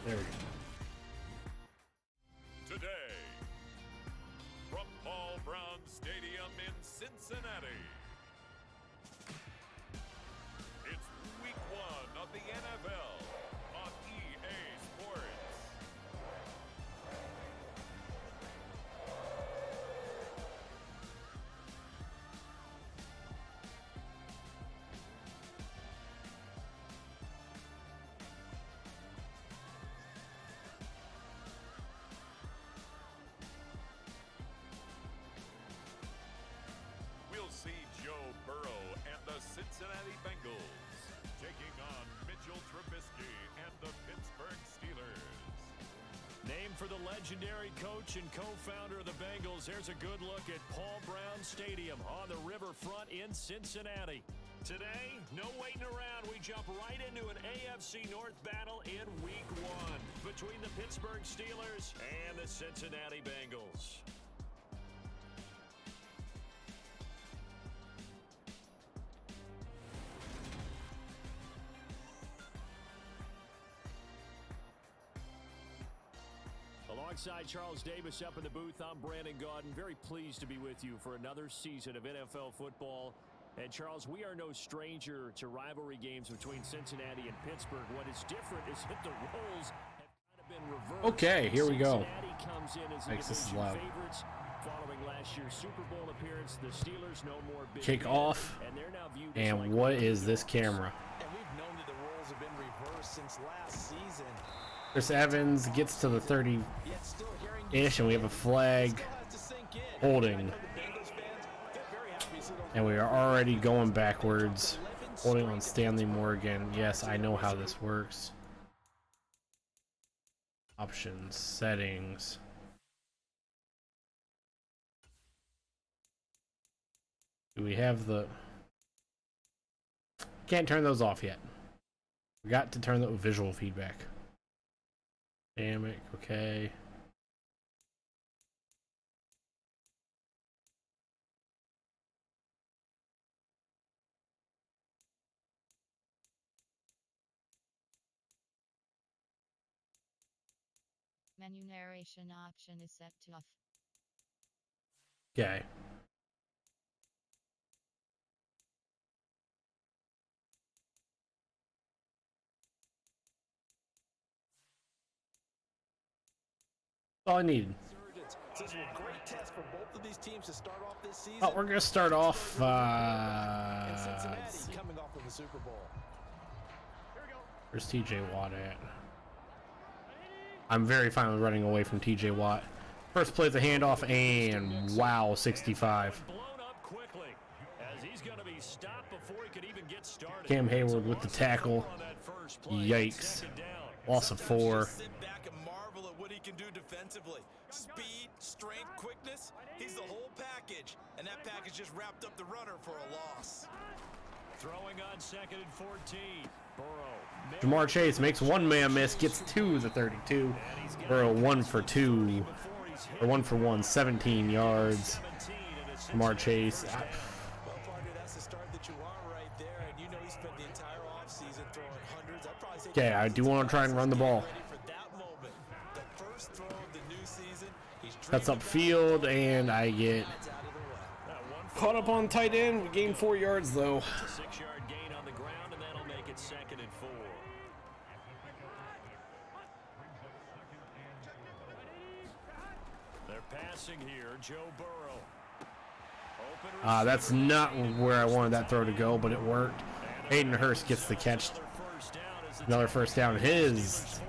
There we go. Today, from Paul Brown Stadium in Cincinnati, it's week 1 of the NFL on EA Sports. We'll see Joe Burrow and the Cincinnati Bengals taking on Mitchell Trubisky and the Pittsburgh Steelers. Named for the legendary coach and co-founder of the Bengals, here's a good look at Paul Brown Stadium on the riverfront in Cincinnati. Today, no waiting around. We jump right into an AFC North battle in week 1 between the Pittsburgh Steelers and the Cincinnati Bengals. Alongside Charles Davis up in the booth, I'm Brandon Gaudin. Very pleased to be with you for another season of NFL football. And Charles, we are no stranger to rivalry games between Cincinnati and Pittsburgh. What is different is that the roles have kind of been reversed. Okay, here we go. Cincinnati comes in as the Makes this division loud. favorites. Following last year's Super Bowl appearance, the Steelers no more big Kick men, off. and they're now viewed as And like what is this camera? And we've known that the roles have been reversed since last season. Chris Evans gets to the 30-ish, Yet still hearing and we have a flag still has to sink in. holding. I know the Bengals fans, they're very happy to see those And we are already going backwards, holding on Stanley Morgan. Yes, I know how this works. Options, settings. Do we have the... Can't turn those off yet. Forgot to turn the visual feedback. Damn it, okay. Menu narration option is set to off. Okay. All I needed. surgeons. So this is a great test for both of these teams to start off this season. Oh, we're gonna start off. And Cincinnati coming off of the Super Bowl. Where's TJ Watt at? I'm very fine with running away from TJ Watt. First play the handoff, and wow, 65. Blown up quickly as he's going to be stopped before he could even get started. Cam Hayward with the tackle. On that first play, Yikes. second down. Loss of Sometimes you 4. just sit back and marvel at what he can do defensively. Speed, strength, quickness. He's the whole package. And that package just wrapped up the runner for a loss. Throwing on 2nd and 14. Burrow. Jamar Chase makes one man miss, gets to the 32. Burrow 1 for 2. Or 1 for 1, 17 yards. Jamar Chase. Well, partner, that's the start that you want right there. And you know he spent the entire offseason throwing hundreds. I'd probably say Okay, I do want to try and run the ball. ready for that moment. The first throw of the new season. He's Cuts dreaming upfield, and I get about it. Out of the way. caught up on tight end. We gained 4 yards, though. It's a 6-yard gain on the ground, and that'll make it 2nd and 4. They're passing here. Joe Burrow. Open That's not where I wanted that throw to go, but it worked. Hayden Hurst gets the catch. Another first down. His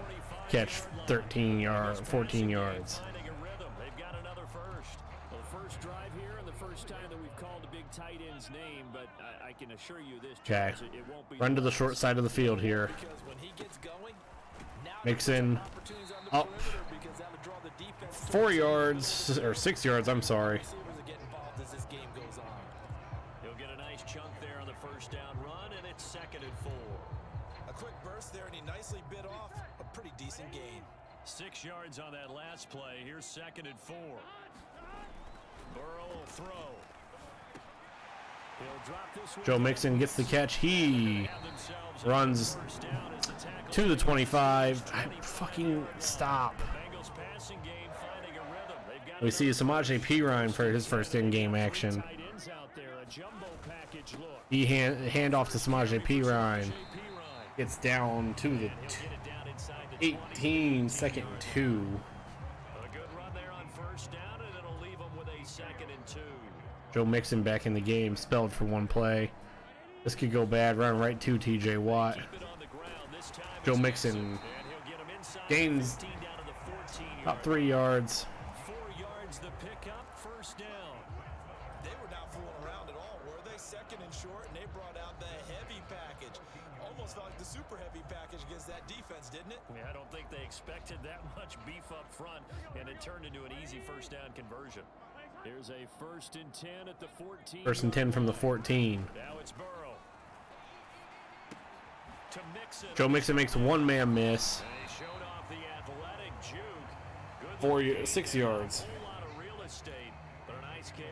catch, 13 yards, 14 yards. Finding a rhythm. They've got another first. Well, the first drive here and the first time that we've called a big tight end's name, but I can assure you this, Okay. Charles, it won't be Run to the short side of the field here. Because when he gets going, now Mixon opportunities on the up. perimeter because that'll draw the defense 4 yards, or 6 yards, I'm sorry. receivers will get involved as this game goes on. He'll get a nice chunk there on the first down run, and it's 2nd and 4. A quick burst there, and he nicely bit off a pretty decent gain. 6 yards on that last play. Here's 2nd and 4. Burrow will throw. Joe Mixon gets the catch. He runs to the 25. Fucking stop. We see Samaje Perine for his first in-game action. He hand off to Samaje Perine. Gets down to the 18, second and 2. Joe Mixon back in the game, spelled for one play. This could go bad. Run right to TJ Watt. Joe Mixon gains about 3 yards. 4 yards the pickup, first down. They were not fooling around at all, were they? Second and short, and they brought out the heavy package. Almost felt like the super heavy package against that defense, didn't it? Yeah, I don't think they expected that much beef up front, and it turned into an easy first down conversion. Here's a 1st and 10 at the 14. 1st and 10 from the 14. Now it's Burrow. To Mixon. Joe Mixon makes one man miss. And he showed off the athletic juke. Good 6 yards. A whole lot of real estate, but a nice carry.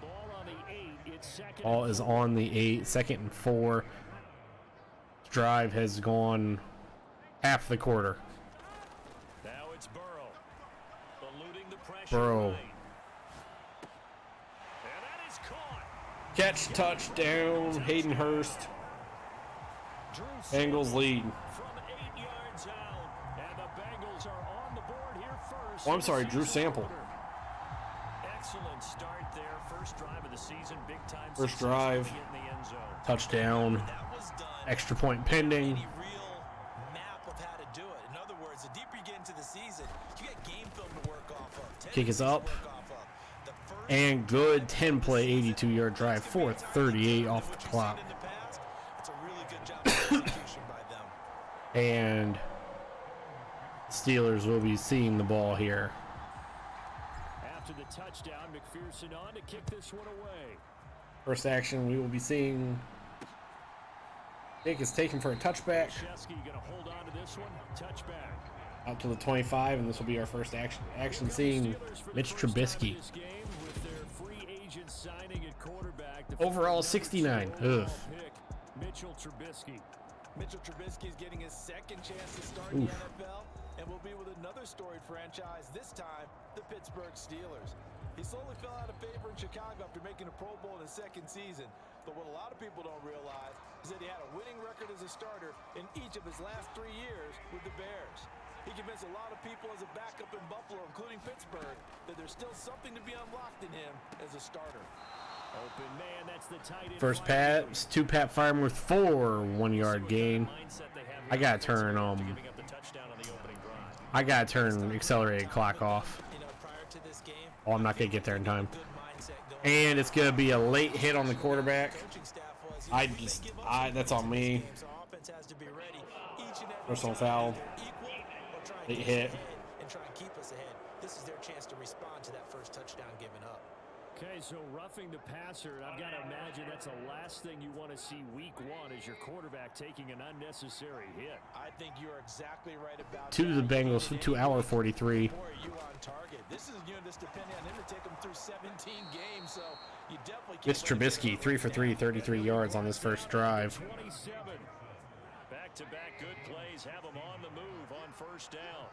Ball on the 8. It's second. Ball is on the 8, 2nd and 4. Drive has gone half the quarter. Now it's Burrow. Eluding the pressure. Burrow. Right. And that is caught. Catch, touchdown, Hayden Hurst. Bengals lead. From 8 yards out, and the Bengals are on the board here first. Oh, I'm sorry, Drew Sample. Excellent start there. First drive of the season, big time. First drive. In the end zone. Touchdown. That was done. Extra point pending. Any real map of how to do it. In other words, the deeper you get into the season, you got game film to work off of. Kick is up. To work off of. The first And good 10-play, 82-yard drive. 4th, 38 off the clock. in the past, it's a really good job of execution by them. And Steelers will be seeing the ball here. After the touchdown, McPherson on to kick this one away. First action we will be seeing. Kick is taken for a touchback. Shesky gonna hold on to this one. Touchback. Out to the 25, and this will be our first action seeing Mitch Trubisky. This game with their free agent signing at quarterback. The Overall 69. Ugh. pick, Mitchell Trubisky. Mitchell Trubisky is getting his second chance to start Oof. the NFL and will be with another storied franchise, this time the Pittsburgh Steelers. He slowly fell out of favor in Chicago after making a Pro Bowl in his second season. But what a lot of people don't realize is that he had a winning record as a starter in each of his last 3 years with the Bears. He convinced a lot of people as a backup in Buffalo, including Pittsburgh, that there's still something to be unlocked in him as a starter. Open man, that's the tight end. First pass to Pat Firemouth for 1 yard gain. I gotta turn I gotta turn accelerated clock off. You know, prior to this game, Oh, I'm not gonna get there in time. good mindset going. And it's gonna be a late hit on the quarterback. Coaching staff was, you I know, just- give up I- some that's on me. games, so offense has to be ready each and every Personal time, foul. either equal or try and Late get us hit. ahead and try and keep us ahead. This is their chance to respond to that first touchdown given up. Okay, so roughing the passer, and I've got to imagine that's the last thing you want to see week one is your quarterback taking an unnecessary hit. I think you're exactly right about To the that. Bengals, 2 hour 43. Boy, are you on target. This is, you know, just depending on him to take them through 17 games, so you definitely can't Mitch let him Trubisky, get 3 for 3, down. 33 yards on this first drive. 27. Back-to-back good plays have them on the move on first down.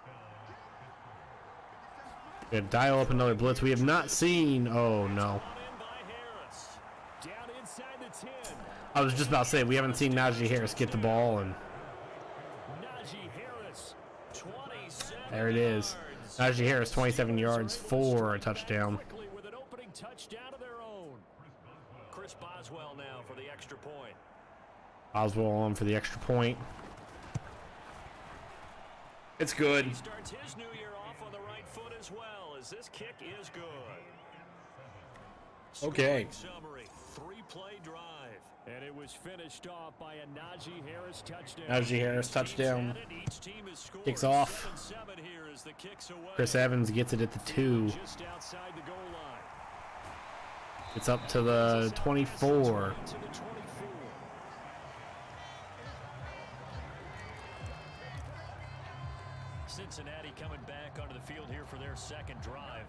We gotta dial up another blitz. We have not seen. Oh, no. On in by Harris. Down inside the 10. I was just about to say, we haven't seen Najee Harris get the ball, and Najee Harris, 27 there it is. yards. Najee Harris, 27 yards for a touchdown. Quickly with an opening touchdown of their own. Chris Boswell now for the extra point. Oswell on for the extra point. It's good. He starts his new year off on the right foot as well, as this kick is good. Okay. Scoring summary, 3-play drive, and it was finished off by a Najee Harris touchdown. Najee Harris Each team's touchdown. had it, each team has scored. Kicks off. 7-7 here as the kicks away. Chris Evans gets it at the 2. Just outside the goal line. It's up to the 24. To the 24. Cincinnati coming back onto the field here for their second drive.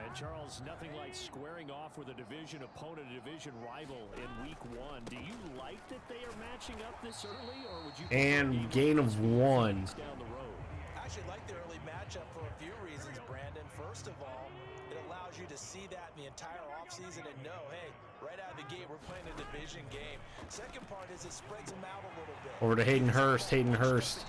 And Charles, nothing like squaring off with a division opponent, a division rival in week 1. Do you like that they are matching up this early, or would you? And gain of 1. Down the road? I actually like the early matchup for a few reasons, Brandon. First of all, it allows you to see that in the entire offseason and know, hey, right out of the gate, we're playing a division game. Second part is it spreads them out a little bit. Over to Hayden Hurst. Hayden Hurst.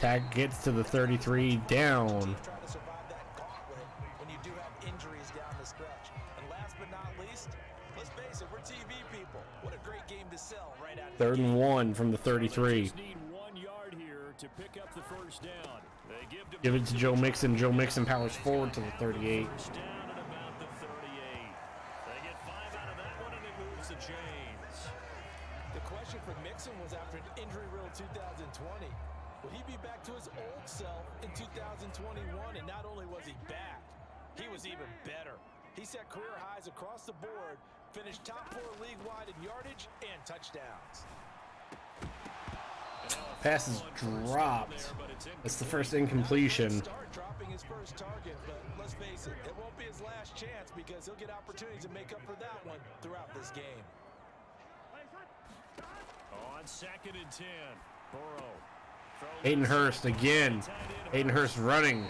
Tag gets to the 33, down. Try to survive that gauntlet when you do have injuries down the stretch. And last but not least, let's face it, we're TV people. What a great game to sell right out of the 3rd and gate. 1 from the 33. Just need 1 yard here to pick up the first down. They Give it to Joe Mixon. Joe Mixon powers forward to the 38. First down at about the 38. They get 5 out of that one, and it moves the chains. The question for Mixon was after an injury-riddled 2020. Will he be back to his old self in 2021? And not only was he back, he was even better. He set career highs across the board, finished top 4 league-wide in yardage and touchdowns. Pass is dropped. That's the first incompletion. Start dropping his first target, but let's face it, it won't be his last chance because he'll get opportunities to make up for that one throughout this game. On 2nd and 10, Burrow. Hayden Hurst again. Hayden Hurst running,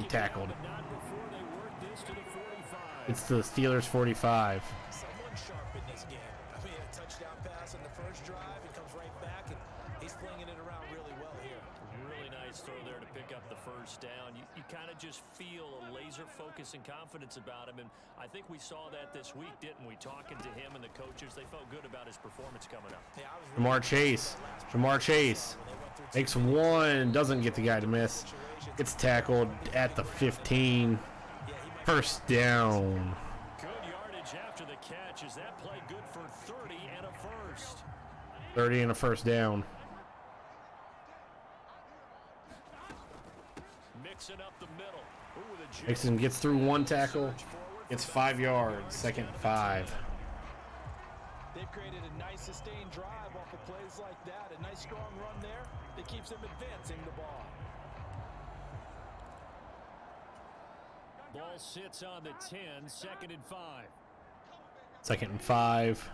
tackled. Not before they work this to the 45. It's the Steelers 45. Someone sharp in this game. I mean, a touchdown pass on the first drive, he comes right back, and he's flinging it around really well here. Really nice throw there to pick up the first down. You kind of just feel a laser focus and confidence about him, and I think we saw that this week, didn't we? Talking to him and the coaches, they felt good about his performance coming up. Yeah, I was Jamar Chase. Jamar Chase makes 1. Doesn't get the guy to miss. Gets tackled at the 15. First down. Good yardage after the catch. Is that play good for 30 and a first? 30 and a first down. Mixing up the middle. Ooh, the jump. Mixon gets through 1 tackle. It's 5 yards. 2nd and 5. They've created a nice sustained drive off of plays like that. A nice strong run there that keeps them advancing the ball. Ball sits on the 10, 2nd and 5. 2nd and 5.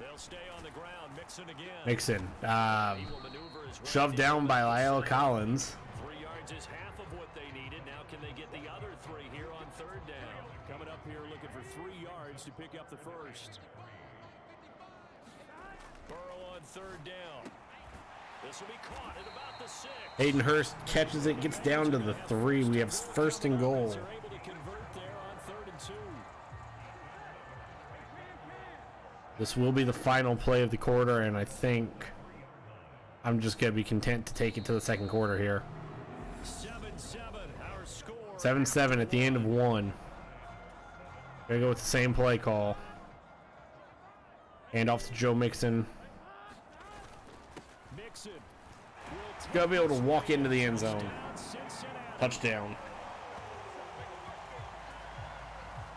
They'll stay on the ground. Mixon again. Mixon. He will maneuver his way Shoved down by Lyle Collins. 3 yards is half of what they needed. Now can they get the other 3 here on 3rd down? Coming up here looking for 3 yards to pick up the first. Burrow on 3rd down. This will be caught at about the 6. Hayden Hurst catches it, gets down to the 3. We have 1st and goal. They're able to convert there on 3rd and 2. This will be the final play of the quarter, and I think I'm just going to be content to take it to the 2nd quarter here. 7-7, our score. 7-7 at the end of 1. Gonna go with the same play call. Hand off to Joe Mixon. Mixon. Gonna be able to walk into the end zone. Cincinnati. Touchdown.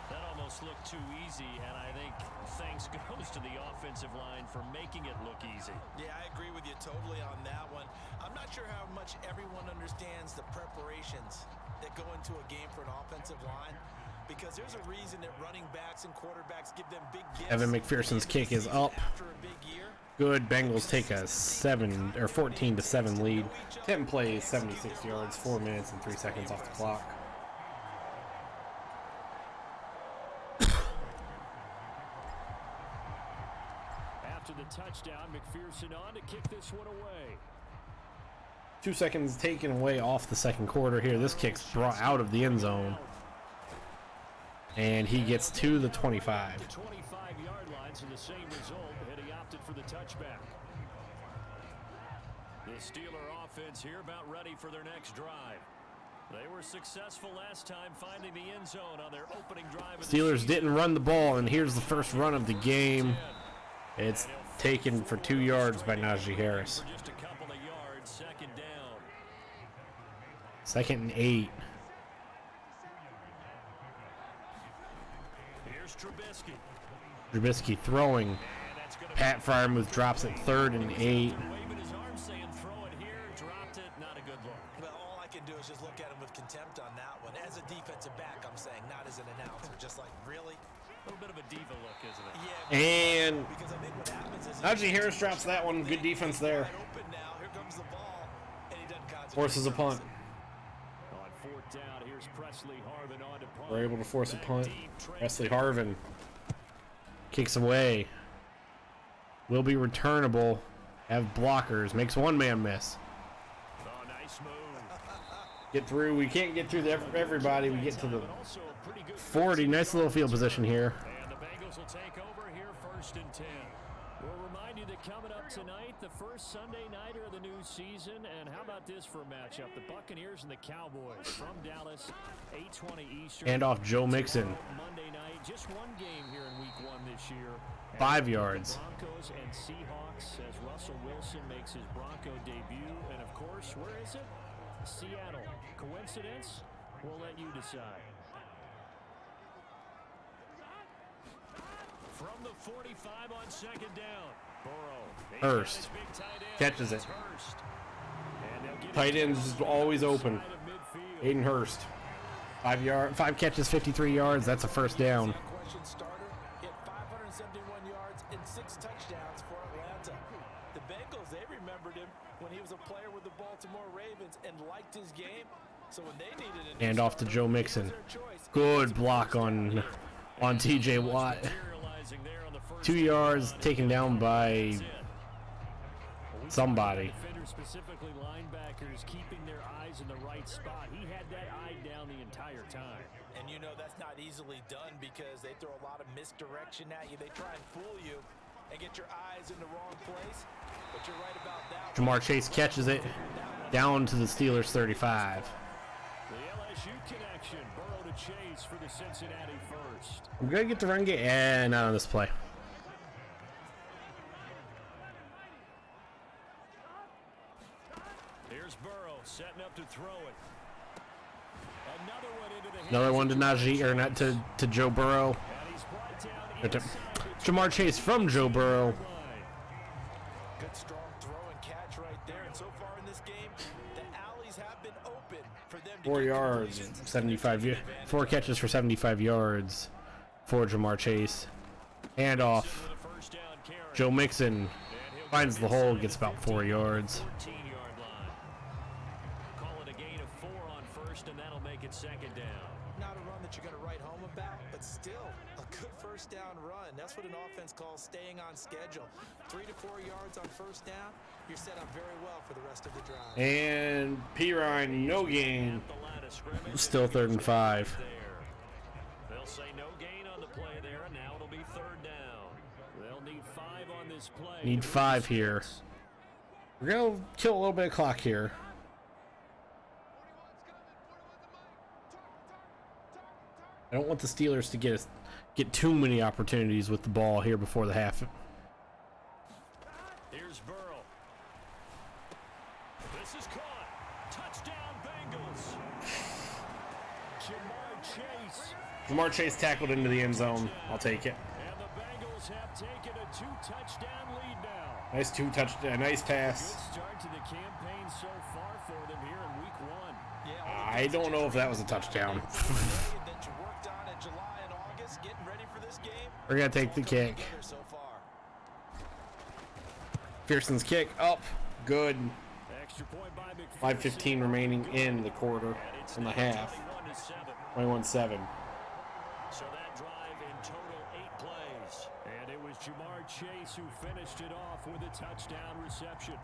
That almost looked too easy, and I think thanks goes to the offensive line for making it look easy. Yeah, I agree with you totally on that one. I'm not sure how much everyone understands the preparations that go into a game for an offensive line, because there's a reason that running backs and quarterbacks give them big gifts. Evan McPherson's kick is up. After a big year. Good. Bengals take a 14-7 lead. 10 plays, 76 yards, 4 minutes and 3 seconds off the clock. After the touchdown, McPherson on to kick this one away. 2 seconds taken away off the 2nd quarter here. This kick's brought out of the end zone. And he gets to the 25. The 25-yard lines and the same result, and he opted for the touchback. The Steeler offense here about ready for their next drive. They were successful last time finding the end zone on their opening drive. Steelers didn't run the ball, and here's the first run of the game. It's taken for 2 yards by Najee Harris. For just a couple of yards, 2nd down. 2nd and 8. Here's Trubisky. Trubisky throwing. Pat Fryermuth drops it 3rd and 8. Waving his arm saying throw it here, dropped it, not a good look. Well, all I can do is just look at him with contempt on that one. As a defensive back, I'm saying, not as an announcer. Just like, really? A little bit of a diva look, isn't it? Yeah. And Because I think what happens is Najee Harris drops that one. Good defense there. wide open now. Here comes the ball, and he doesn't concentrate. Forces a punt. On fourth down, here's Presley Harvin on to punt. We're able to force a Back punt. deep, Trey. Wesley Harvin kicks away. Will be returnable. Have blockers. Makes one man miss. Oh, nice move. Get through. We can't get through everybody. We get to the But also a pretty good 40. Nice little field position here. And the Bengals will take over here, 1st and 10. We'll remind you that coming up tonight, the first Sunday nighter of the new season. And how about this for a matchup? The Buccaneers and the Cowboys from Dallas, 8:20 Eastern. Hand off Joe Mixon. Monday night, just one game here in week 1 this year. 5 yards. Broncos and Seahawks as Russell Wilson makes his Bronco debut. And of course, where is it? Seattle. Coincidence? We'll let you decide. From the 45 on 2nd down. Burrow. Hurst Big tight end. catches it. Hurst. And they'll get Tight it ends is always open. side of midfield. Hayden Hurst. 5 catches, 53 yards. That's a first down. Question starter. He had 571 yards and 6 touchdowns for Atlanta. The Bengals, they remembered him when he was a player with the Baltimore Ravens and liked his game. So when they needed a new Hand off to starter, Joe he was Mixon. their choice. Good block on TJ Watt. Materializing there on the first 2 yards down. taken down by That's it. somebody. Defenders, specifically linebackers, keeping their eyes in the right spot. He had that eye down the entire time. And you know that's not easily done because they throw a lot of misdirection at you. They try and fool you and get your eyes in the wrong place. But you're right about that. Jamar Chase catches it down to the Steelers 35. The LSU connection. Burrow to Chase for the Cincinnati first. I'm going to get the run game. And not on this play. Here's Burrow setting up to throw it. Another one into the hands Another one to of Najee, or not to Joe Burrow. And he's brought down Or to inside the Jamar Chase from Joe Burrow. line. Good strong throw and catch right there. And so far in this game, the alleys have been open for them to 4 get yards, completions. 75. 4 catches for 75 yards for Jamar Chase. Hand off. With a first down carry. Joe Mixon And he'll finds get the hole, inside gets the about 4 yards. 14-yard line. Call it a gain of 4 on first, and that'll make it 2nd down. Not a run that you're going to write home about, but still a good first down run. That's what an offense calls staying on schedule. 3 to 4 yards on first down. You're set up very well for the rest of the drive. And P. Ryan, no gain. At the line of scrimmage, Still and 3rd and 5. there. They'll say no gain on the play there, and now it'll be 3rd down. They'll need 5 on this play. Need 5 here. We're going to kill a little bit of clock here. I don't want the Steelers to get too many opportunities with the ball here before the half. Here's Burrow. This is caught. Touchdown, Bengals. Jamar Chase. Jamar Chase tackled into the end zone. I'll take it. And the Bengals have taken a 2-touchdown lead now. Nice pass. Good start to the campaign so far for them here in week 1. Yeah, I don't know if that was a touchdown. that you worked on in July and August, getting ready for this game. We're going to take the kick. Together so far. Pearson's kick up. Good. Extra point by McPherson. 5:15 remaining in the quarter, And it's in the now half. 21-7. 21-7. So that drive in total 8 plays. And it was Jamar Chase who finished it off with a touchdown reception.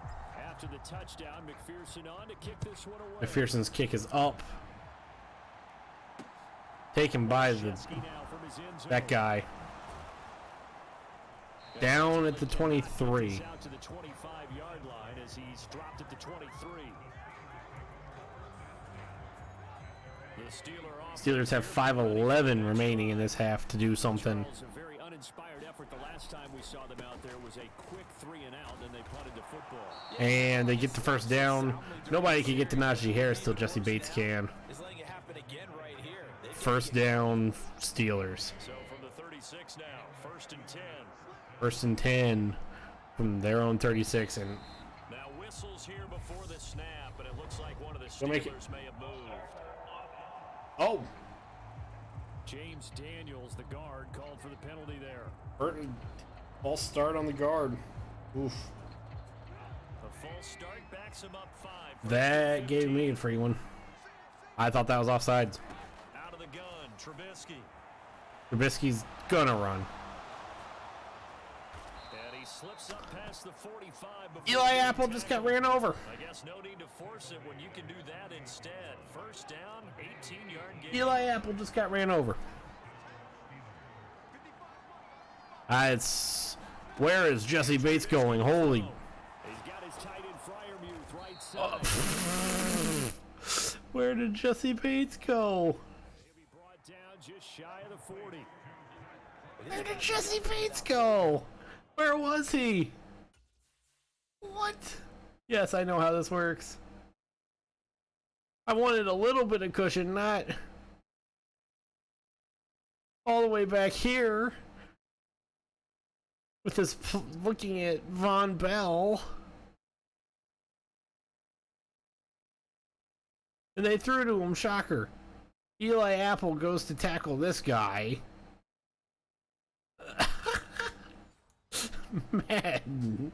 After the touchdown, McPherson on to kick this one away. McPherson's kick is up. Taken by Shesky now from his end zone. that guy. Down at the 23. Gets out to the 25-yard line as he's dropped at the 23. The Steelers have 5:11 remaining in this half to do something. Charles, a very uninspired effort. The last time we saw them out there was a quick 3 and out, and they punted the football. And they get the first down. Nobody can get to Najee Harris till Jesse Bates can. Is letting it happen again right here. They First down, Steelers. So from the 36 now, 1st and 10. 1st and 10 from their own 36. And Now whistles here before the snap, and it looks like one of the the Don't make it. Steelers may have moved. Oh, James Daniels, the guard, called for the penalty there. Burton, false start on the guard. Oof. The false start backs him up 5. That gave me a free one. I thought that was offsides. Out of the gun, Trubisky. Trubisky's gonna run. And he slips up past the 45 before Eli being Apple just got tackled. ran over. I guess no need to force it when you can do that instead. First down, 18-yard gain. Eli Apple just got ran over. It's where is Jesse Bates going? Holy! He's got his tight end Freiermuth right side. Where did Jesse Bates go? He'll be brought down just shy of the 40. Where did Jesse Bates go? Where was he? What? Yes, I know how this works. I wanted a little bit of cushion, not all the way back here. With this looking at Von Bell. And they threw to him, shocker. Eli Apple goes to tackle this guy. Madden.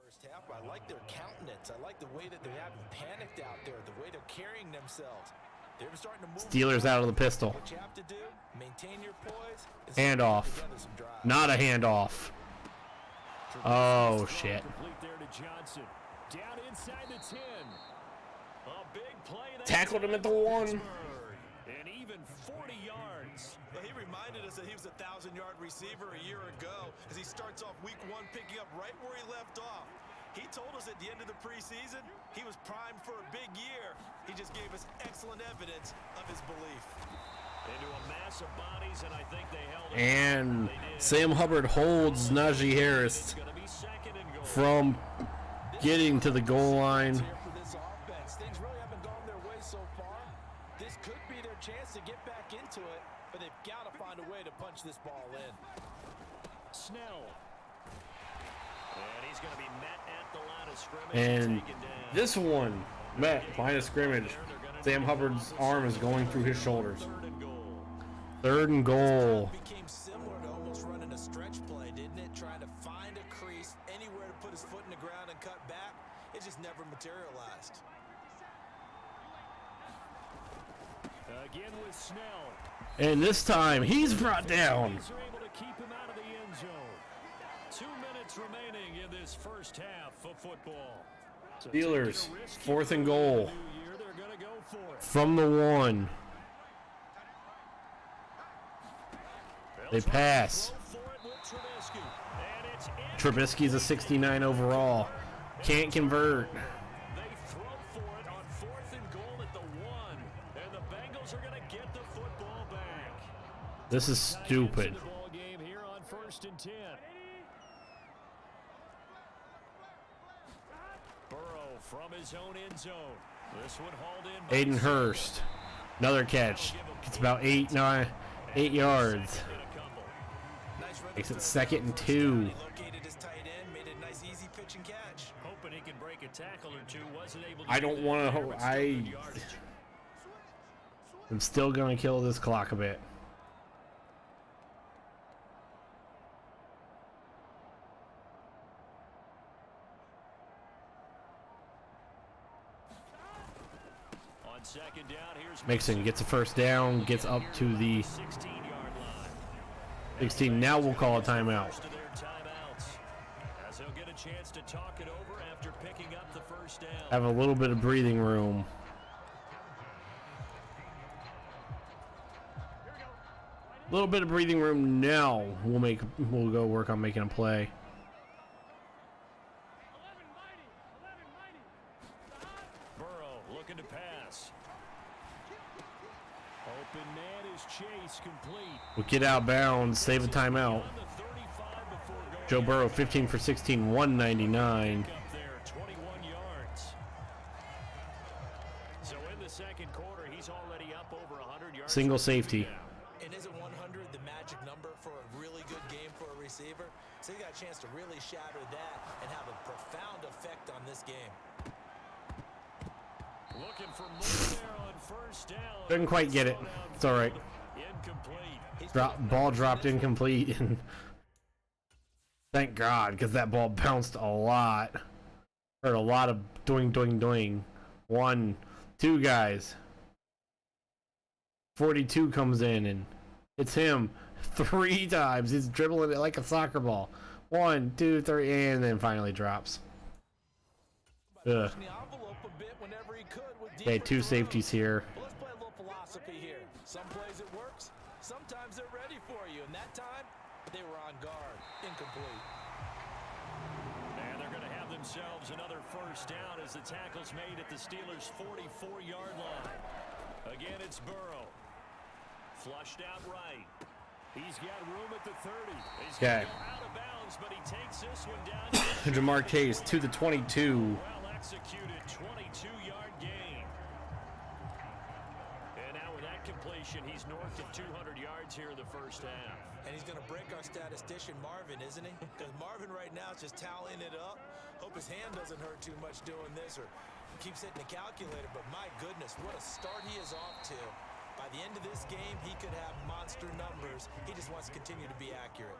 First half, I like their countenance. I like the way that they haven't panicked out there, the way they're carrying themselves. They're starting to move. Steelers out of the pistol. What you have to do, maintain your poise. and Handoff. put together some drives. Not a handoff. Oh, shit. Complete there to Johnson. Down inside the 10. A big play. That's Tackled him at the 1. Pittsburgh. And even 40 yards. Well, he reminded us that he was a 1,000-yard receiver a year ago as he starts off week 1 picking up right where he left off. He told us at the end of the preseason he was primed for a big year. He just gave us excellent evidence of his belief. Into a mass of bodies, and I think they held it. And They did. Sam Hubbard holds Najee Harris It's gonna be second and goal. from getting to the goal line. Here for this offense. Things really haven't gone their way so far. This could be their chance to get back into it, but they've got to find a way to punch this ball in. Snell. And he's going to be met at the line of scrimmage. And taken down. this one, met line of scrimmage. Sam Hubbard's arm is going through his shoulders. Third and goal. 3rd and goal. It became similar to almost running a stretch play, didn't it? Trying to find a crease, anywhere to put his foot in the ground and cut back. It just never materialized. Again with Snell. And this time, he's brought down. They're able to keep him out of the end zone. 2 minutes remaining in this first half of football. So Steelers, taking a risk 4th and here goal. in the new year, they're gonna go for it. From the 1. They pass. Throw for it with Trubisky. And it's in. Trubisky's a 69 overall. Can't convert. They throw for it on 4th and goal at the 1. And the Bengals are going to get the football back. This is stupid. The ball game here on 1st and 10. Burrow from his own end zone. This one hauled in by Aiden Hurst. Another catch. It's about 8 yards. Nice run Makes it through. 2nd and 2. He located his tight end, made a nice easy pitch and catch. Hoping he can break a tackle or two. Wasn't able to I do don't that want there, to. but still good yardage. I'm still gonna kill this clock a bit. On 2nd down, here's Mixon gets a first down, gets up to the 16-yard line. 16. Now we'll call a timeout. First of their timeouts, as he'll get a chance to talk it over after picking up the first down. Have a little bit of breathing room. A little bit of breathing room now. We'll go work on making a play. Burrow looking to pass. Open man is Chase, complete. We'll get out of bounds, save a timeout. On the 35 before going Joe Burrow, out. 15 for 16, 199. Pick up there, 21 yards. So in the second quarter, he's already up over 100 yards. Single safety. And isn't 100 the magic number for a really good game for a receiver? So he got a chance to really shatter that and have a profound effect on this game. Looking for more there on first down. Didn't quite get it. It's all right. Incomplete. Ball dropped incomplete. And thank God, because that ball bounced a lot. Heard a lot of doing, doing, doing. 1, 2 guys. 42 comes in and it's him 3 times. He's dribbling it like a soccer ball. 1, 2, 3, and then finally drops. Ugh. Okay, 2 safeties here. Well, let's play a little philosophy here. Some plays it works, sometimes they're ready for you, and that time they were on guard. Incomplete. And they're going to have themselves another first down as the tackle's made at the Steelers' 44-yard line. Again, it's Burrow. Flushed out right. He's got room at the 30. He's Okay. out of bounds, but he takes this one down. Jamar Chase to the 22. Well executed, 22-yard gain. And now with that completion, he's north of 200 yards here in the first half. And he's going to break our statistician Marvin, isn't he? Because Marvin right now is just tallying it up. Hope his hand doesn't hurt too much doing this or keeps hitting the calculator. But my goodness, what a start he is off to. By the end of this game, he could have monster numbers. He just wants to continue to be accurate.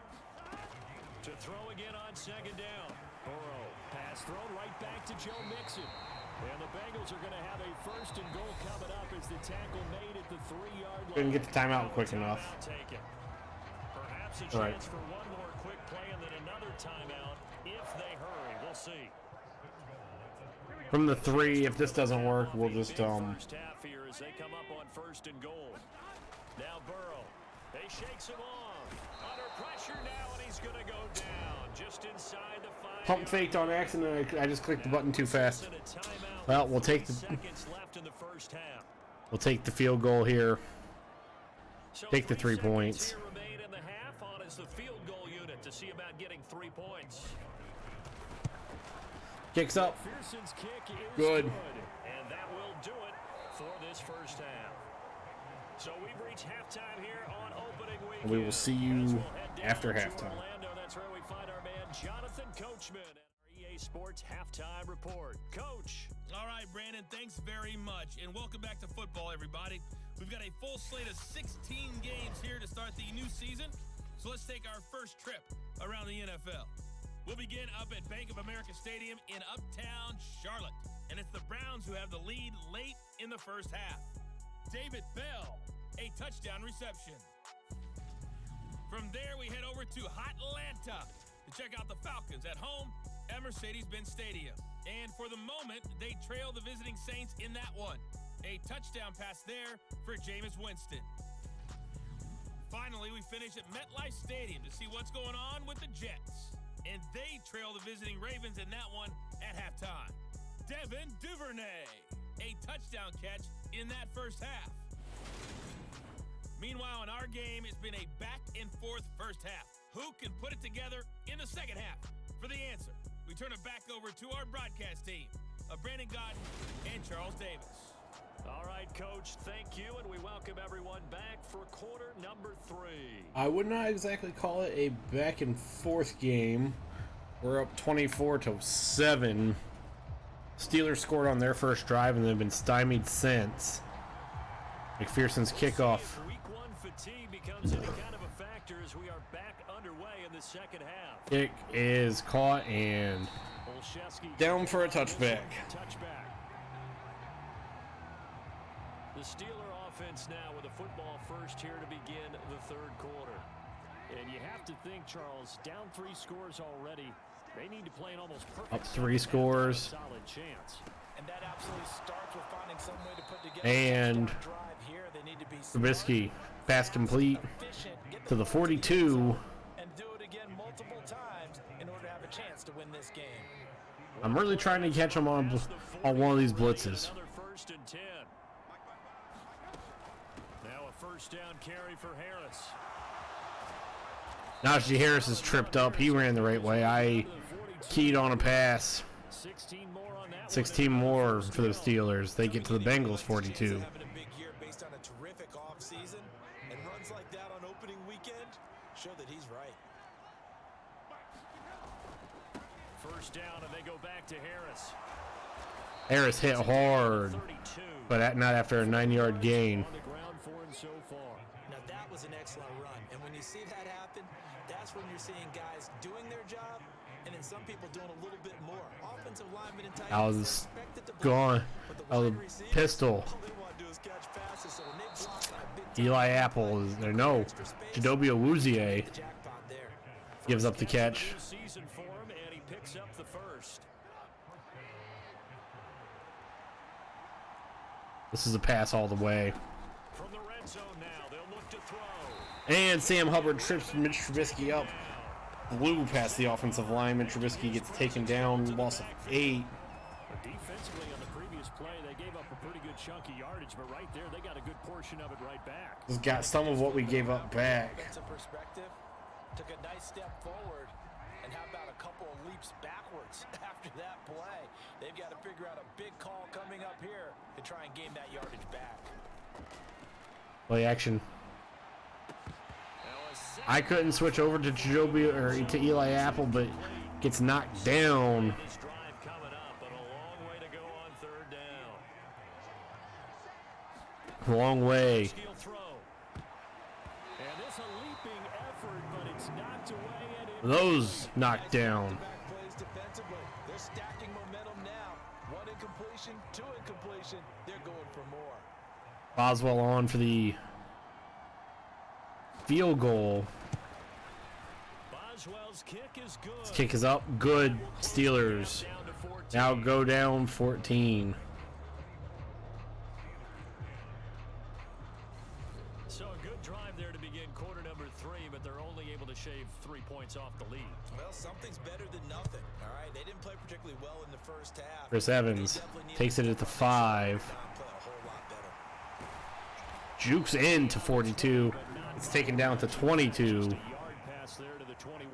To throw again on second down. Burrow, pass thrown right back to Joe Mixon. And the Bengals are going to have a first and goal coming up as the tackle made at the 3-yard line. Couldn't get the timeout quick enough. Taken. Perhaps a All right. chance for one more quick play and then another timeout if they hurry. We'll see. From the 3, if this doesn't work, we'll just First half here as they come up on first and goal. Now Burrow. They shakes him off. Under pressure now, and he's going to go down just inside the 5. pump faked on accident. I just clicked the button too fast. Well, we'll take the field goal here. Take the 3 points. Kicks up. Good. And that will do it for this first half. So we've reached halftime here on opening weekend. We will see you after halftime. Orlando. That's where we find our man Jonathan Coachman at our EA Sports halftime report. Coach. All right, Brandon, thanks very much. And welcome back to football, everybody. We've got a full slate of 16 games here to start the new season. So let's take our first trip around the NFL. We'll begin up at Bank of America Stadium in Uptown Charlotte. And it's the Browns who have the lead late in the first half. David Bell, a touchdown reception. From there, we head over to Atlanta to check out the Falcons at home at Mercedes-Benz Stadium. And for the moment, they trail the visiting Saints in that one. A touchdown pass there for Jameis Winston. Finally, we finish at MetLife Stadium to see what's going on with the Jets. And they trail the visiting Ravens in that one at halftime. Devin Duvernay, a touchdown catch in that first half. Meanwhile, in our game, it's been a back-and-forth first half. Who can put it together in the second half? For the answer, we turn it back over to our broadcast team of Brandon Godden and Charles Davis. All right, Coach, thank you, and we welcome everyone back for quarter number 3. I would not exactly call it a back and forth game. We're up 24-7. Steelers scored on their first drive and they've been stymied since. McPherson's kickoff. Week 1 fatigue becomes any kind of a factor as we are back underway in the second half. Kick is caught and down for a touchback. The Steeler offense now with a football first here to begin the third quarter. And you have to think, Charles, down 3 scores already. They need to play an almost perfect. Up 3 scores. Solid chance. And that absolutely starts with finding some way to put together And a drive here. They need to be Trubisky, pass complete to the 42. And do it again multiple times in order to have a chance to win this game. I'm really trying to catch him on one of these blitzes. Another 1st and 10. Now a first down carry for Harris. Najee Harris is tripped up. He ran the right way. I keyed on a pass. 16 more for the Steelers. They get to the Bengals 42. Having a big year based on a terrific offseason, and runs like that on opening weekend show that he's right. First down, and they go back to Harris. Harris hit hard. but not after a 9-yard gain. On the ground for him so far. Now that was an excellent run, and when you see that happen, that's when you're seeing guys doing their job, and then some people doing a little bit more. Offensive linemen and tight I ends, was they're expected to block, gone. but the I was wide receivers, pistol. all they want to do is catch passes, so when they block on a big Eli Apple is there. No, Chidobe Awuzie the jackpot there. gives up the catch. New season for him, and he picks up the first. This is a pass all the way. From the red zone now, they'll look to throw. And Sam Hubbard trips Mitch Trubisky up. Blew past the offensive lineman. Trubisky gets taken down. Loss of 8. But defensively on the previous play, they gave up a pretty good chunk of yardage, but right there, they got a good portion of it right back. He's got some of what we gave up back. Defensive perspective, took a nice step forward, and how about a couple of leaps backwards after that play? They've got to figure out a big call coming up here to try and gain that yardage back. Play action. I couldn't switch over to Chidobe or to Eli Apple, but gets knocked down. This drive coming up, but a long way to go on third down. Long way. Steal throw. And this a leaping effort, but it's knocked away and it Those knocked down. Back plays defensively. They're stacking momentum now. 1 incompletion, 2 incompletion. They're going for more. Boswell on for the field goal. Boswell's kick is good. Kick is up. Good. Steelers Down to 14. now go down 14. So a good drive there to begin quarter number 3, but they're only able to shave 3 points off the lead. Well, something's better than nothing. All right, they didn't play particularly well in the first half. Chris Evans takes it at the 5. Play a whole lot better. Jukes in to 42. It's taken down to 22. Yard pass there to the 21.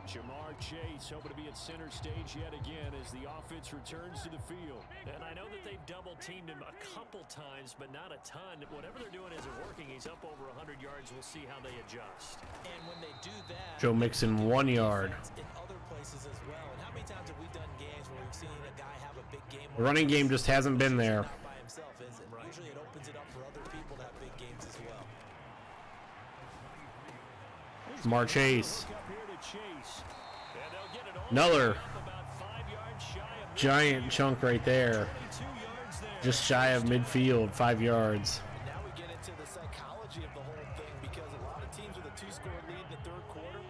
Jamar Chase hoping to be at center stage yet again as the offense returns to the field. And I know that they've double-teamed him a couple times, but not a ton. Whatever they're doing isn't working. He's up over 100 yards. We'll see how they adjust. And when they do that, Joe Mixon 1 yard. in other places as well. And how many times have we done games where we've seen a guy have a big game? The running game just hasn't been there. Not by himself, is it? Usually it opens it up for other people to have big games as well. Jamar Chase. Look up here to Chase. And they'll get it all Another up about 5 yards shy of giant chunk right there. 22 yards there. Just shy of midfield, 5 yards. And now we get into the psychology of the whole thing because a lot of teams with a 2-score lead in the third quarter,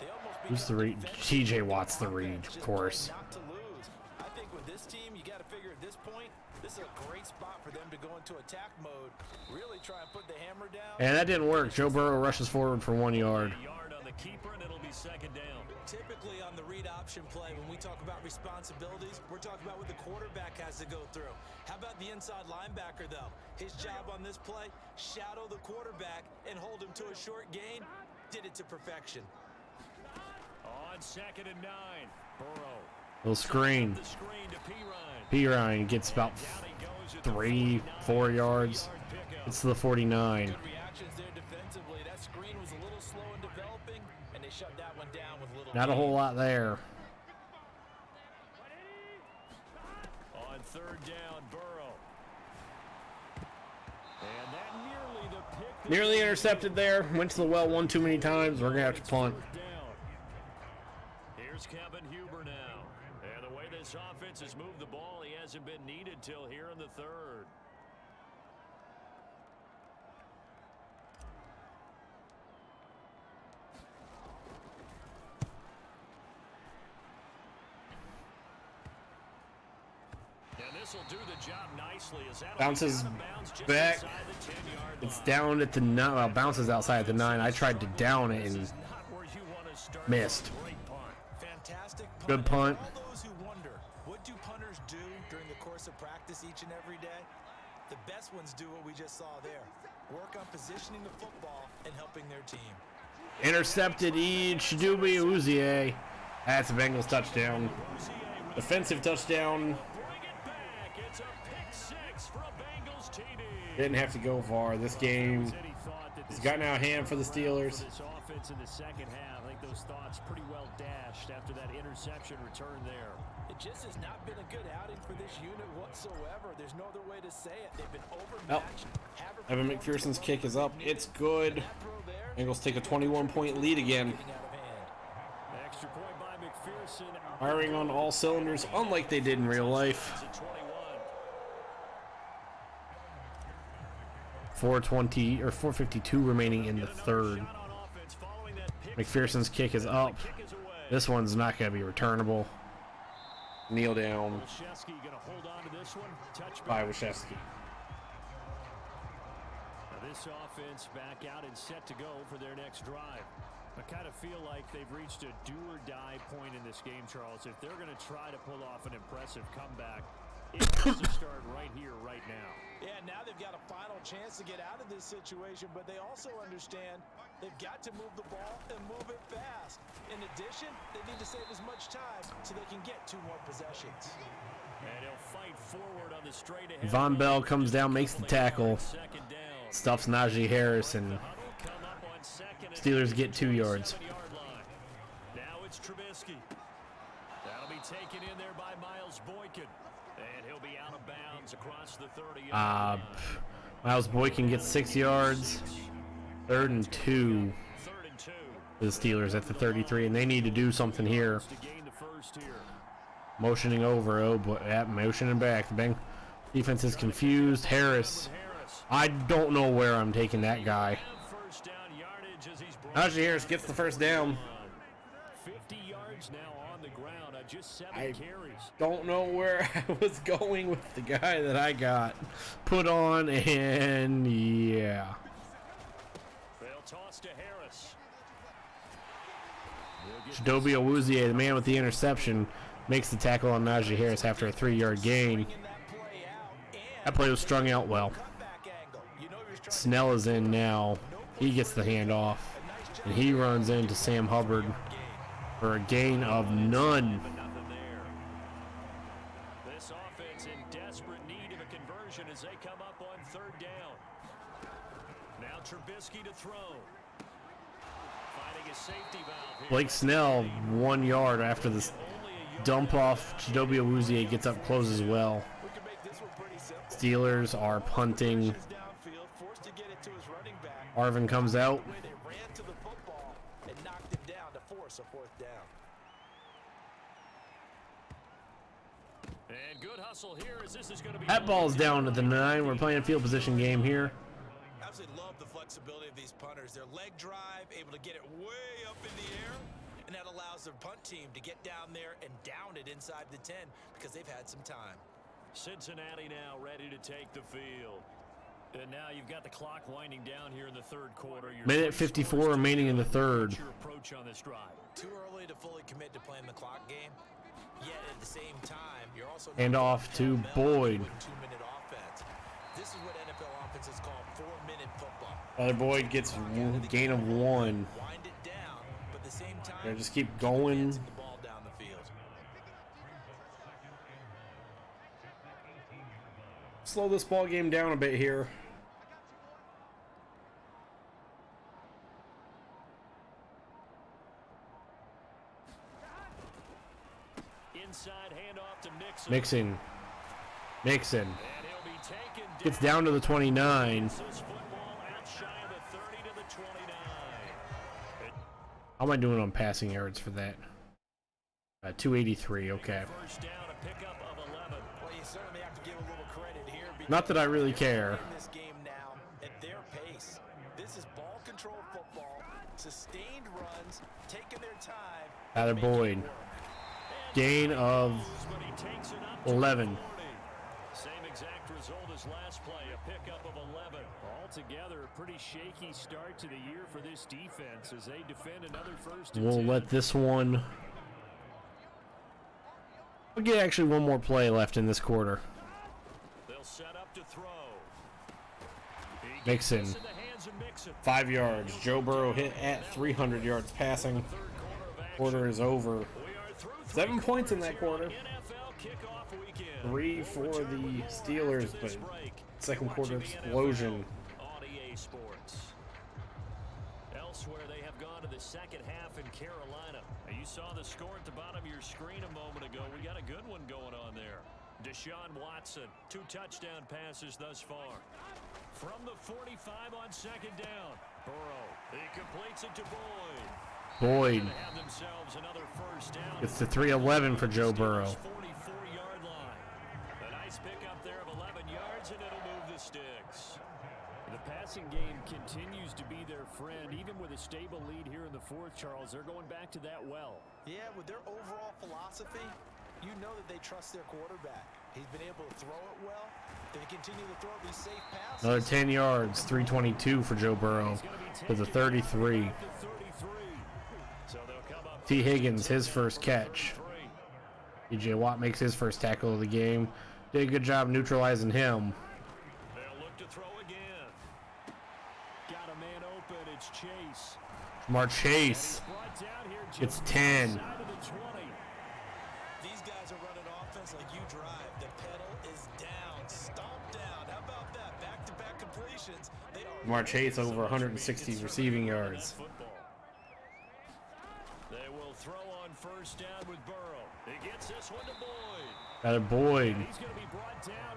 they almost Who's the read? TJ Watt's the read, of course. not to lose. I think with this team, you got to figure at this point, this is a great spot for them to go into attack mode, really try and put the hammer down. And that didn't work. Joe Burrow rushes forward for 1 yard. A yard on the keeper, and it'll be second down. Typically on the read option play, when we talk about responsibilities, we're talking about what the quarterback has to go through. How about the inside linebacker, though? His job on this play, shadow the quarterback and hold him to a short gain. Did it to perfection. On second and 9, Burrow. Little screen. The screen to Pirine. Pirine gets about Down he goes at the 3, 4 yards. yard pickup. It's to the 49. Good reactions there defensively. That screen was a little slow in developing, and they shut that one down with little. Not a whole lot there. On third down, Burrow. And that nearly the pick. that- Nearly intercepted there. Went to the well one too many times. We're going to have to punt. Fourth down. Here's Kevin Huber now. And the way this offense has moved the ball, he hasn't been needed till here in the third. And this will do the job nicely as that Bounces back. It's down at the 9. Well, bounces outside at the 9. I tried to down it and missed. Fantastic punt. Good punt. All those who wonder, what do punters do during the course of practice each and every day? The best ones do what we just saw there. Work on positioning the football and helping their team. Intercepted Chidobe Awuzie. That's a Bengals touchdown. Defensive touchdown. Bring it back. It's a pick six for a Bengals TD. Didn't have to go far. This game has gotten out of hand for the Steelers. This offense in the second half, I think those those thoughts pretty well dashed after that interception return there. It just has not been a good outing for this unit whatsoever. There's no other way to say it. They've been overmatched. Evan McPherson's kick is up. It's good. Bengals take a 21-point lead again. Extra point by McPherson. Firing on all cylinders, unlike they did in real life. 4:20 or 4:52 remaining in the third. McPherson's kick is up. This one's not going to be returnable. Kneel down by Washevsky. This offense back out and set to go for their next drive. I kind of feel like they've reached a do-or-die point in this game, Charles. If they're going to try to pull off an impressive comeback, it has to start right here, right now. Yeah, now they've got a final chance to get out of this situation, but they also understand they've got to move the ball and move it fast. In addition, they need to save as much time so they can get 2 more possessions. And he'll fight forward on the straight ahead. Von Bell comes down, makes the tackle, stuffs Najee Harris, and Steelers get 2 yards. Now it's Trubisky. That'll be taken in there by Miles Boykin. And he'll be out of bounds across the 30. Miles Boykin gets 6 yards. 3rd and 2 for the Steelers at the 33, and they need to do something here. Motioning over, oh boy, motioning back. The Bengals defense is confused. Harris, I don't know where I'm taking that guy. Najee Harris gets the first down. 50 yards now on the ground. Just 7 I carries. Don't know where I was going with the guy that I got put on, and yeah. They'll toss to Harris. Chidobe Awuzie, the man with the interception, makes the tackle on Najee Harris after a 3-yard gain. That play was strung out well. Snell is in now. He gets the handoff, and he runs into Sam Hubbard for a gain of none. This offense in desperate need of a conversion as they come up on 3rd down. Now Trubisky to throw. Finding a safety valve here. Blake Snell, 1 yard after this dump off. Chidobe Awuzie gets up close as well. Steelers are punting. Arvin comes out. And good hustle here as this is going to be. That ball's down at the 9. We're playing a field position game here. Absolutely love the flexibility of these punters. Their leg drive, able to get it way up in the air, and that allows their punt team to get down there and down it inside the 10 because they've had some time. Cincinnati now ready to take the field. And now you've got the clock winding down here in the 3rd quarter. Minute 54 remaining in the 3rd. Your approach on this drive. Too early to fully commit to playing the clock game. Yet at the same time, you're also Hand off to Boyd. 2-minute offense. This is what NFL offenses call 4-minute football. Other Boyd gets a gain of 1. Wind it down, but at the same time, They just keep going. the ball down the field. Slow this ball game down a bit here. Inside handoff to Mixon. Mixon. And he'll be taken down. Gets down to the 29. This football out shy of the 30 to the 29. How am I doing on passing yards for that? 283, okay. First down, a pickup of 11. Well, you certainly have to give a little credit here. Not that I really care. In this game now at their pace. This is ball control football, sustained runs, taking their time. Tyler Boyd. Gain of 11. Same exact result as last play, a pickup of 11. Altogether, a pretty shaky start to the year for this defense as they defend another 1st and We'll 10. let this one. We'll get actually one more play left in this quarter. They'll set up to throw. Mixon. 5 yards. Joe Burrow hit at 300 yards passing. Quarter is over. 7 points in that quarter. 3 for the Steelers, but second quarter explosion. Elsewhere, they have gone to the second half in Carolina. Now, you saw the score at the bottom of your screen a moment ago. We got a good one going on there. Deshaun Watson, 2 touchdown passes thus far. From the 45 on second down, Burrow, he completes it to Boyd. Boyd. Have themselves another first down. It's the 311 for Joe Burrow. 44-yard line. A nice pickup there of 11 yards, and it'll move the sticks. The passing game continues to be their friend. Even with a stable lead here in the fourth, Charles, they're going back to that well. Yeah, with their overall philosophy, you know that they trust their quarterback. He's been able to throw it well. They continue to throw these safe passes. Another 10 yards, 322 for Joe Burrow with a 33. T. Higgins, his first catch. TJ Watt makes his first tackle of the game. Did a good job neutralizing him. They'll look to throw again. Got a man open. It's Chase. Jamar Chase. It's 10. These guys are running offense like you drive. The pedal is down. Stomp down. How about that? Back-to-back completions. Jamar Chase over 160 receiving yards. They will throw on first down with Burrow. He gets this one to Boyd. Got a Boyd. He's going to be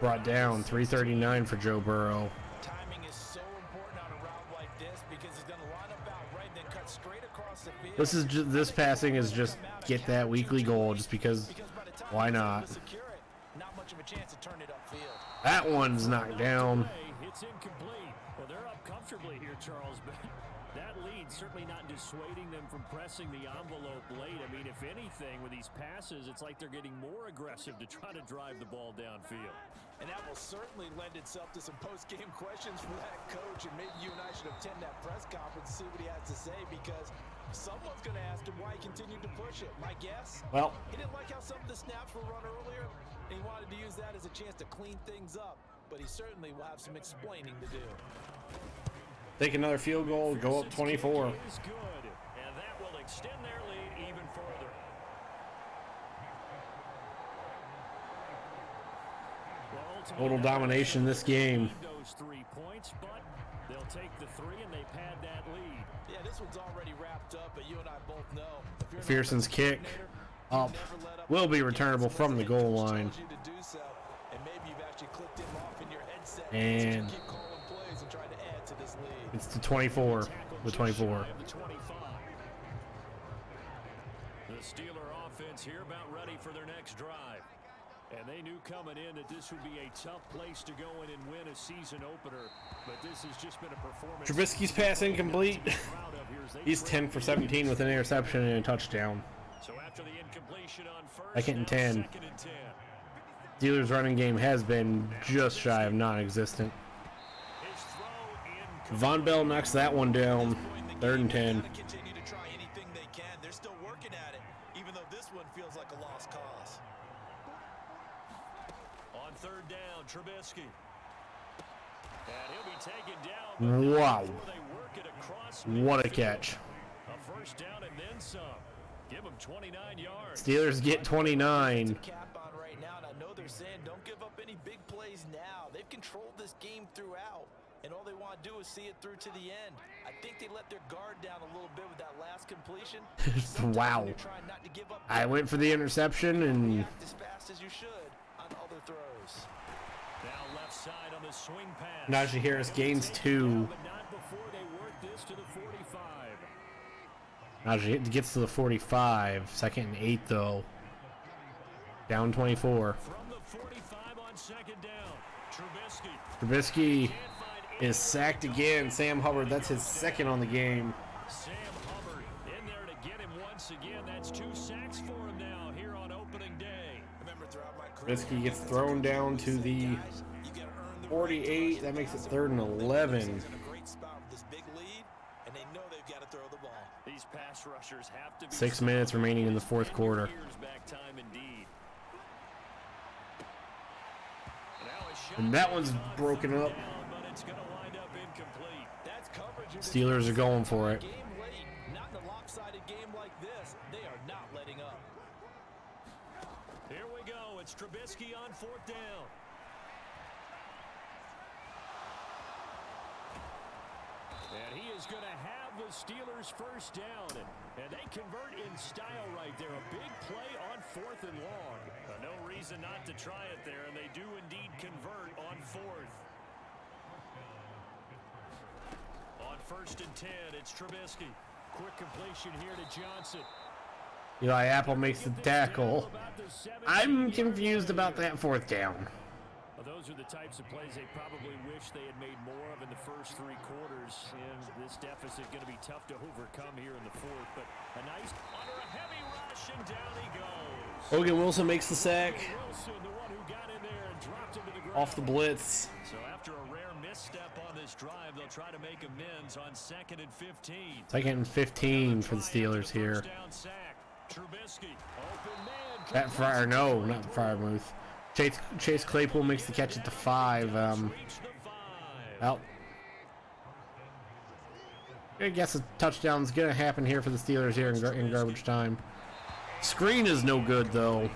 Brought down, 339 for Joe Burrow. Timing is so important on a route like this because he's going to line up out right, then cut straight across the field. This is just, this passing is just get that weekly goal just because why not? Not much of a chance to turn it upfield. That one's knocked down. It's incomplete. Well, they're up comfortably here, Charles, but that lead certainly not dissuading them from pressing the envelope late. I mean, if anything, with these passes, it's like they're getting more aggressive to try to drive the ball downfield. And that will certainly lend itself to some post-game questions for that coach, and maybe you and I should attend that press conference and see what he has to say, because someone's going to ask him why he continued to push it. My guess? Well, He didn't like how some of the snaps were run earlier, and he wanted to use that as a chance to clean things up, but he certainly will have some explaining to do. take another field goal, go up 24. Is good, and that will extend their lead even further. Total domination this game. Those 3 points, but they'll take the 3 and they pad that lead. Yeah, this one's already wrapped up, but you and I both know. McPherson's kick up will be returnable from the goal line. And it's the 24 with 24. The Steeler offense here about ready for their next drive. And they knew coming in that this would be a tough place to go in and win a season opener. But this has just been a performance. Trubisky's pass incomplete. He's 10 for 17 with an interception and a touchdown. So after the incompletion on first, Second and 10. second and 10. Steelers' running game has been just shy of non-existent. His throw Von Bell knocks that one down. 3rd and 10. Continue to try anything they can. They're still working at it, even though this one feels like a lost cause. on third down, Trubisky. And he'll be taken down. Wow. Before they work it across What a midfield. catch. A first down and then some. Give them 29 yards. Steelers get 29. Cap on right now, and I know they're saying don't give up any big plays now. They've controlled this game throughout, and all they want to do is see it through to the end. I think they let their guard down a little bit with that last completion. Wow. They're trying not to give up. I went for the interception and React as fast as you should on other throws. Now left side on the swing pass. Najee Harris gains 2. But not before they work this to the 45. Najee gets to the 45. 2nd and 8 though. Down 24. From the 45 on second down, Trubisky. Trubisky is sacked again. Sam Hubbard, that's his 2nd on the game. Sam Hubbard in there to get him once again. That's 2 sacks for him now here on opening day. Remember, throughout my career, Trubisky gets thrown down to the you gotta earn the 48. That makes it 3rd and 11. in a great spot with this big lead, and they know they've got to throw the ball. These pass rushers have to be 6 minutes remaining in the 4th quarter. years back time indeed. Now a shot And that one's broken up. down, but it's going to wind up incomplete. That's coverage. Steelers are going for it. Game late, not in a lopsided game like this. They are not letting up. Here we go. It's Trubisky on 4th down. And he is going to have the Steelers first down. And they convert in style right there. A big play on 4th and long. No reason not to try it there, and they do indeed convert on 4th. On 1st and 10, it's Trubisky. Quick completion here to Johnson. Eli Apple makes the tackle. I'm confused about that 4th down. Well, those are the types of plays they probably wish they had made more of in the first 3 quarters. And this deficit going to be tough to overcome here in the 4th. But a nice under a heavy rush, and down he goes. Logan Wilson makes the sack. Wilson, the one who got in there and dropped him to the ground. Off the blitz. So after a rare misstep on this drive, they'll try to make amends on 2nd and 15. 2nd and 15 for the Steelers here. Trubisky, open man. That Fryer, no, not Fryermuth. Chase Claypool makes the catch at the 5. Well, I guess a touchdown's gonna happen here for the Steelers here in garbage time. Screen is no good though. Well,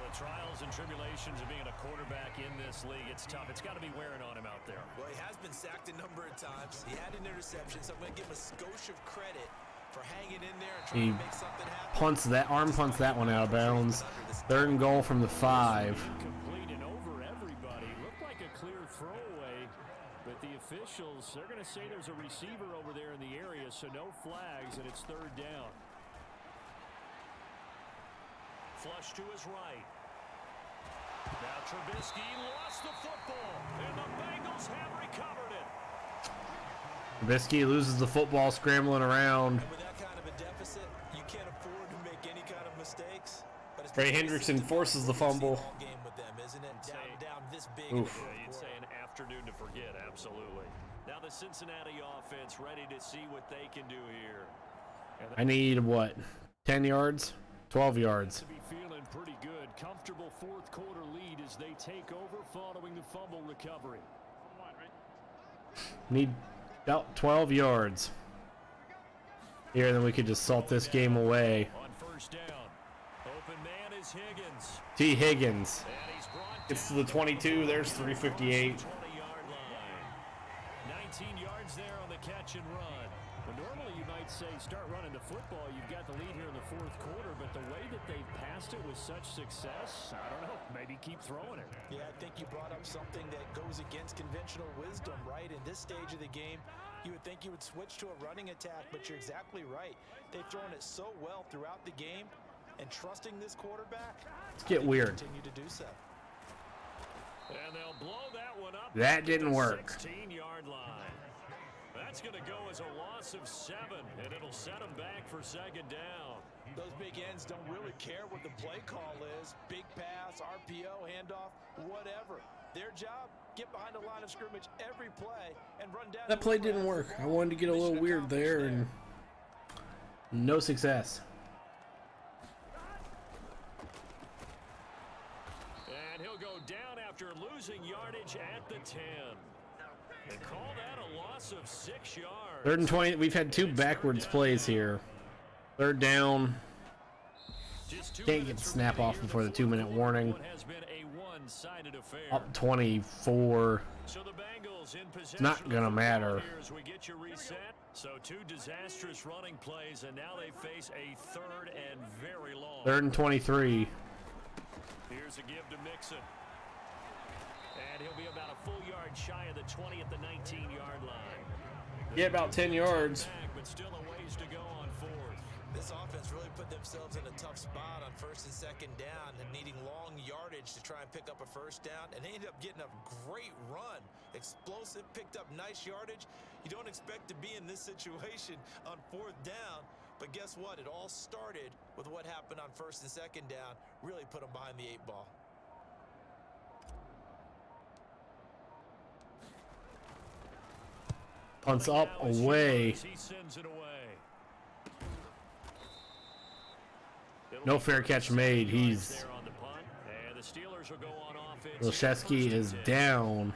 the trials and tribulations of being a quarterback in this league, it's tough. It's got to be wearing on him out there. Well, he has been sacked a number of times. He had an interception, so I'm going to give him a skosh of credit for hanging in there and trying to make something happen. Arm punts that one out of bounds. 3rd and goal from the 5. Complete and over everybody. Looked like a clear throwaway, but the officials, they're going to say there's a receiver over there in the area, so no flags, and it's 3rd down. Flush to his right. Now Trubisky lost the football, and the Bengals have recovered it. Trubisky loses the football scrambling around. And with that kind of a deficit, you can't afford to make any kind of mistakes. But Trey Hendrickson forces the fumble. Game with them, isn't it? Down this big. Oof. Yeah, you'd say an afternoon to forget, absolutely. Now the Cincinnati offense ready to see what they can do here. I need, what, 10 yards? 12 yards. To be feeling pretty good. Comfortable 4th quarter lead as they take over following the fumble recovery. Need about 12 yards. Here, then we could just salt this game away. On 1st down, open man is Higgins. T. Higgins And he's brought gets to the 22. There's 358. 20-yard line. 19 yards there on the catch and run. But normally you might say start running the football. You've got the lead here in the 4th quarter, but the way that they've passed it with such success, I don't know, maybe keep throwing it. Yeah, I think you brought up something that goes against conventional wisdom, right? In this stage of the game, you would think you would switch to a running attack, but you're exactly right. They've thrown it so well throughout the game, and trusting this quarterback, Let's get weird. continue to do so. And they'll blow that one up. That didn't work. 16-yard line. That's going to go as a loss of 7, and it'll set them back for 2nd down. Those big ends don't really care what the play call is. Big pass, RPO, handoff, whatever. Their job, get behind the line of scrimmage every play and run down. That play didn't work. I wanted to get a little weird there, and no success. And he'll go down after losing yardage at the 10. They call that a loss of 6 yards. 3rd and 20. We've had 2 backwards plays here. 3rd down. Can't get the snap off before the 2-minute warning. Has been a one-sided affair. Up 24. So the Bengals in possession. Not gonna matter. As we get you reset. So 2 disastrous running plays, and now they face a 3rd and very long. 3rd and 23. Here's a give to Mixon. And he'll be about a full yard shy of the 20 at the 19-yard line. Get about 10 yards. But still a ways to go on 4th. This offense really put themselves in a tough spot on 1st and 2nd down and needing long yardage to try and pick up a 1st down. And they ended up getting a great run. Explosive, picked up nice yardage. You don't expect to be in this situation on 4th down. But guess what? It all started with what happened on 1st and 2nd down. Really put them behind the 8 ball. Punts up, away. He sends it away. No fair catch made. He's... There on the punt, and the Steelers will go on offense. Wilczewski is down.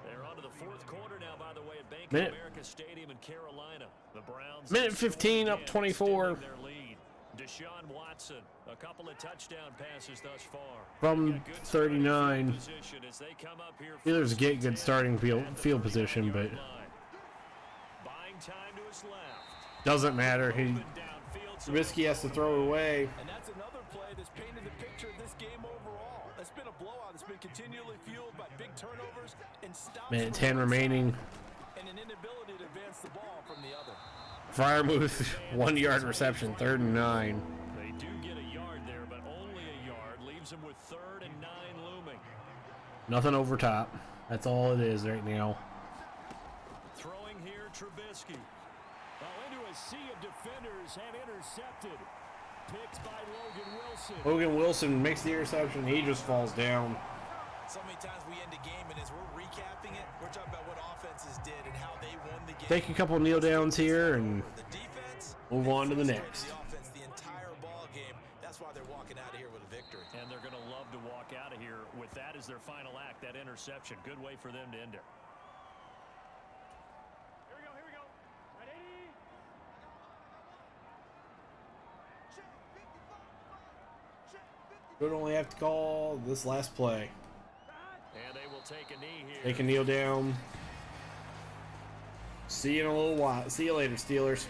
They're onto the 4th quarter now, by the way, at Bank Minute. of America Stadium in Carolina. The Browns. Minute 15, up 24. Their lead. Deshaun Watson, a couple of touchdown passes thus far. From 39. Position as they come up here. Steelers get good starting field position, but Buying time to his left. Doesn't matter. Moving downfield, so Trubisky has to throw it away. And that's another play that's painted the picture of this game overall. It's been a blowout. It's been continually fueled by big turnovers and stops. Minute from 10 one remaining. side and an inability to advance the ball from the other. Fryermuth, 1 yard reception, 3rd and 9. They do get a yard there, but only a yard. Leaves them with 3rd and 9 looming. Nothing over top. That's all it is right now. Throwing here, Trubisky. Well, into a sea of defenders and intercepted. Picked by Logan Wilson. Logan Wilson makes the interception. He just falls down. So many times we end a game, and as we're recapping it, we're talking about what offenses did and how they won the game. Take a couple kneel downs here and The defense, move on to the next. the offense, the entire ball game. That's why they're walking out of here with a victory. And they're going to love to walk out of here with that as their final act, that interception. Good way for them to end it. Here we go. Ready? Would only have to call this last play. And they will take a knee here. They can kneel down. See you in a little while. See you later, Steelers.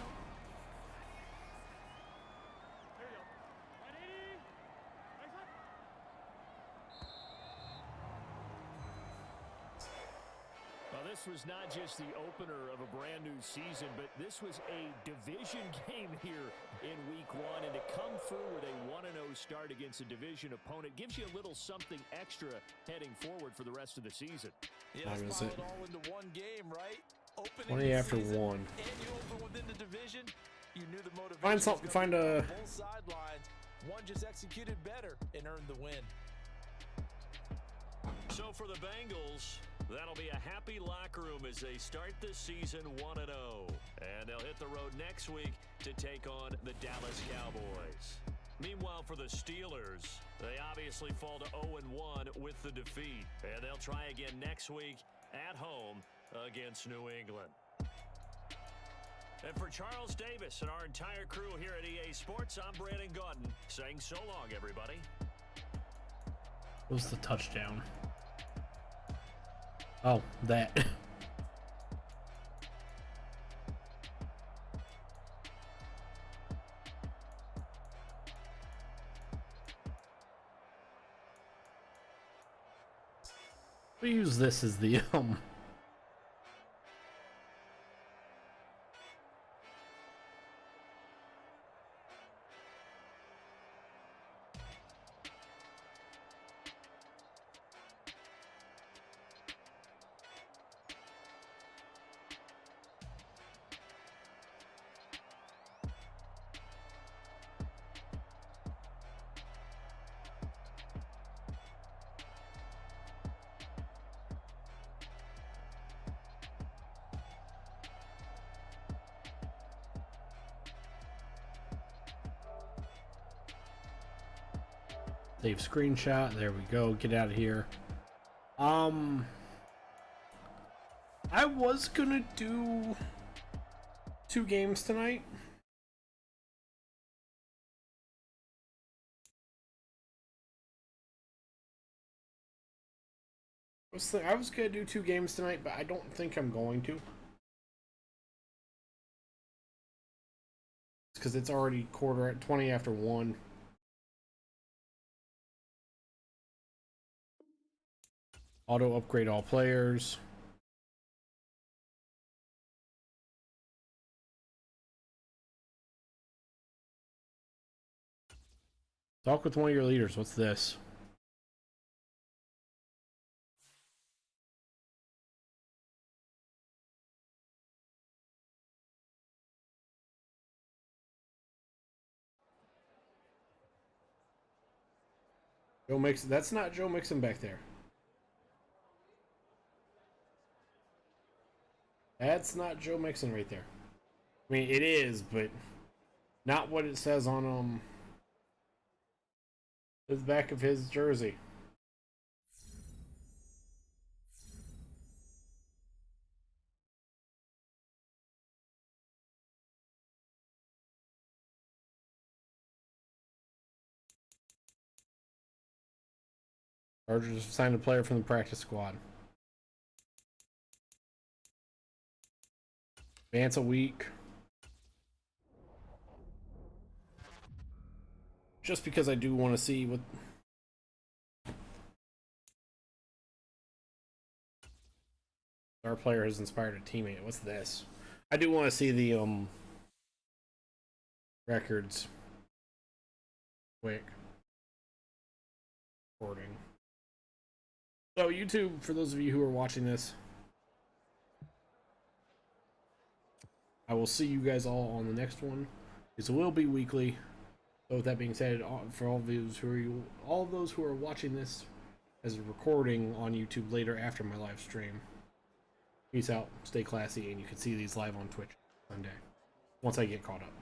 Well, this was not just the opener of a brand new season, but this was a division game here in week 1. And to come through with a 1-0 start against a division opponent gives you a little something extra heading forward for the rest of the season. Yeah, That let's was pile it. it all into one game, right? Opening 20 the after season, 1. And you open within the division. You knew the motivation. Find was something. gonna Find be a. on both sidelines. One just executed better and earned the win. So for the Bengals, that'll be a happy locker room as they start the season 1-0. And they'll hit the road next week to take on the Dallas Cowboys. Meanwhile, for the Steelers, they obviously fall to 0-1 with the defeat. And they'll try again next week at home against New England. And for Charles Davis and our entire crew here at EA Sports, I'm Brandon Gaudin saying so long, everybody. What was the touchdown? Oh, that. We use this as the Save screenshot. There we go. Get out of here. I was gonna do 2 games tonight. I was gonna do 2 games tonight, but I don't think I'm going to. Because it's already 20 after 1. Auto upgrade all players. Talk with one of your leaders. What's this? Joe Mixon. That's not Joe Mixon back there. That's not Joe Mixon right there. I mean, it is, but not what it says on the back of his jersey. Chargers signed a player from the practice squad. Advance a week. Just because I do want to see what... Our player has inspired a teammate. What's this? I do want to see the records. Quick. Recording. So YouTube, for those of you who are watching this, I will see you guys all on the next one. This will be weekly. So with that being said, for all of those who are watching this as a recording on YouTube later after my live stream, peace out, stay classy, and you can see these live on Twitch Sunday once I get caught up.